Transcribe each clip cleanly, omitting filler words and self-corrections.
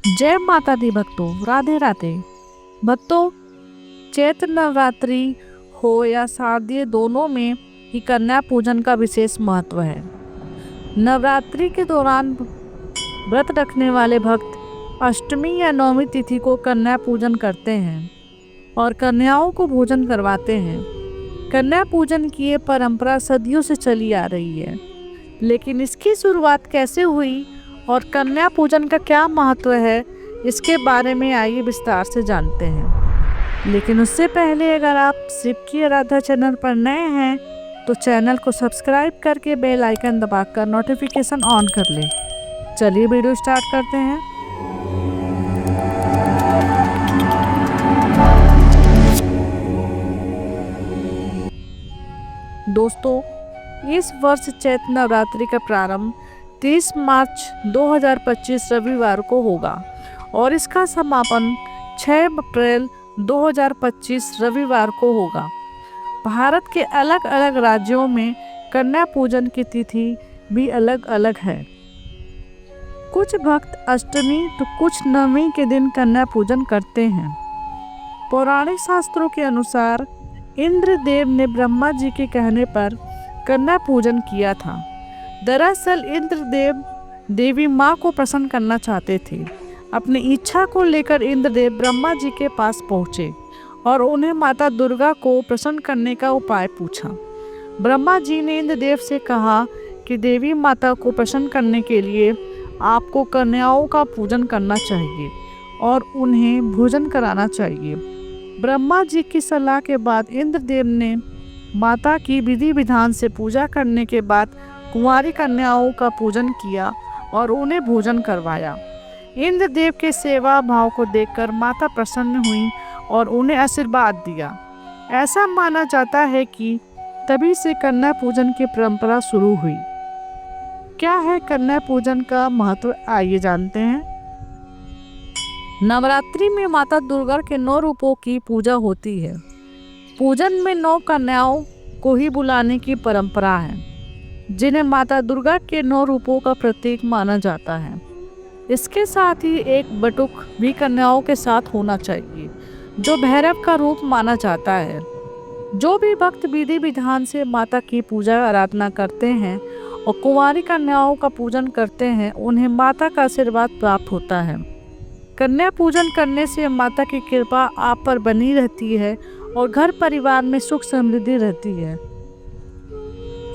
जय माता दी भक्तों, राधे राधे। भक्तों, चैत्र नवरात्रि हो या शारदीय, दोनों में ही कन्या पूजन का विशेष महत्व है। नवरात्रि के दौरान व्रत रखने वाले भक्त अष्टमी या नवमी तिथि को कन्या पूजन करते हैं और कन्याओं को भोजन करवाते हैं। कन्या पूजन की ये परंपरा सदियों से चली आ रही है, लेकिन इसकी शुरुआत कैसे हुई और कन्या पूजन का क्या महत्व है, इसके बारे में आइए विस्तार से जानते हैं। लेकिन उससे पहले अगर आप शिव की आराधना चैनल पर नए हैं तो चैनल को सब्सक्राइब करके बेल आइकन दबाकर नोटिफिकेशन ऑन कर लें। चलिए वीडियो स्टार्ट करते हैं। दोस्तों, इस वर्ष चैत्र नवरात्रि का प्रारंभ 30 मार्च 2025 रविवार को होगा और इसका समापन 6 अप्रैल 2025 रविवार को होगा। भारत के अलग अलग राज्यों में कन्या पूजन की तिथि भी अलग अलग है। कुछ भक्त अष्टमी तो कुछ नवमी के दिन कन्या पूजन करते हैं। पौराणिक शास्त्रों के अनुसार इंद्रदेव ने ब्रह्मा जी के कहने पर कन्या पूजन किया था। दरअसल इंद्रदेव देवी माँ को प्रसन्न करना चाहते थे। अपनी इच्छा को लेकर इंद्रदेव ब्रह्मा जी के पास पहुँचे और उन्हें माता दुर्गा को प्रसन्न करने का उपाय पूछा। ब्रह्मा जी ने इंद्रदेव से कहा कि देवी माता को प्रसन्न करने के लिए आपको कन्याओं का पूजन करना चाहिए और उन्हें भोजन कराना चाहिए। ब्रह्मा जी की सलाह के बाद इंद्रदेव ने माता की विधि विधान से पूजा करने के बाद कुंवारी कन्याओं का पूजन किया और उन्हें भोजन करवाया। इंद्रदेव के सेवा भाव को देखकर माता प्रसन्न हुई और उन्हें आशीर्वाद दिया। ऐसा माना जाता है कि तभी से कन्या पूजन की परंपरा शुरू हुई। क्या है कन्या पूजन का महत्व, आइए जानते हैं। नवरात्रि में माता दुर्गा के 9 रूपों की पूजा होती है। पूजन में 9 कन्याओं को ही बुलाने की परंपरा है, जिन्हें माता दुर्गा के 9 रूपों का प्रतीक माना जाता है। इसके साथ ही एक बटुक भी कन्याओं के साथ होना चाहिए, जो भैरव का रूप माना जाता है। जो भी भक्त विधि विधान से माता की पूजा आराधना करते हैं और कुंवारी कन्याओं का पूजन करते हैं, उन्हें माता का आशीर्वाद प्राप्त होता है। कन्या पूजन करने से माता की कृपा आप पर बनी रहती है और घर परिवार में सुख समृद्धि रहती है।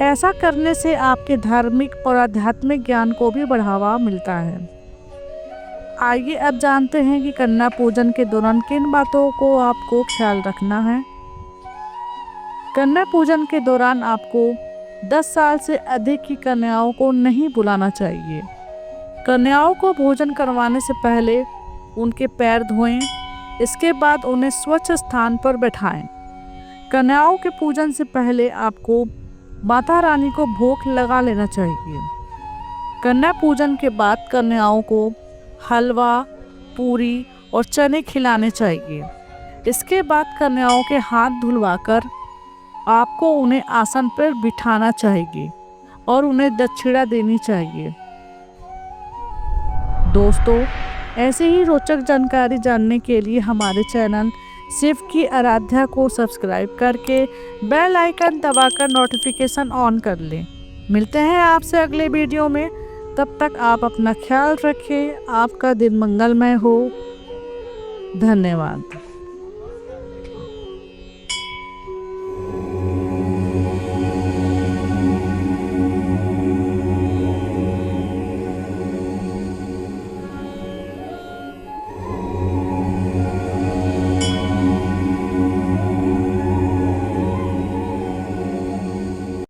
ऐसा करने से आपके धार्मिक और आध्यात्मिक ज्ञान को भी बढ़ावा मिलता है। आइए अब जानते हैं कि कन्या पूजन के दौरान किन बातों को आपको ख्याल रखना है। कन्या पूजन के दौरान आपको 10 साल से अधिक की कन्याओं को नहीं बुलाना चाहिए। कन्याओं को भोजन करवाने से पहले उनके पैर धोएं, इसके बाद उन्हें स्वच्छ स्थान पर बैठाएं। कन्याओं के पूजन से पहले आपको माता रानी को भोग लगा लेना चाहिए। कन्या पूजन के बाद कन्याओं को हलवा, पूरी और चने खिलाने चाहिए। इसके बाद कन्याओं के हाथ धुलवाकर आपको उन्हें आसन पर बिठाना चाहिए और उन्हें दक्षिणा देनी चाहिए। दोस्तों, ऐसे ही रोचक जानकारी जानने के लिए हमारे चैनल शिव की आराध्या को सब्सक्राइब करके बेल आइकन दबाकर नोटिफिकेशन ऑन कर लें। मिलते हैं आपसे अगले वीडियो में। तब तक आप अपना ख्याल रखें। आपका दिन मंगलमय हो। धन्यवाद।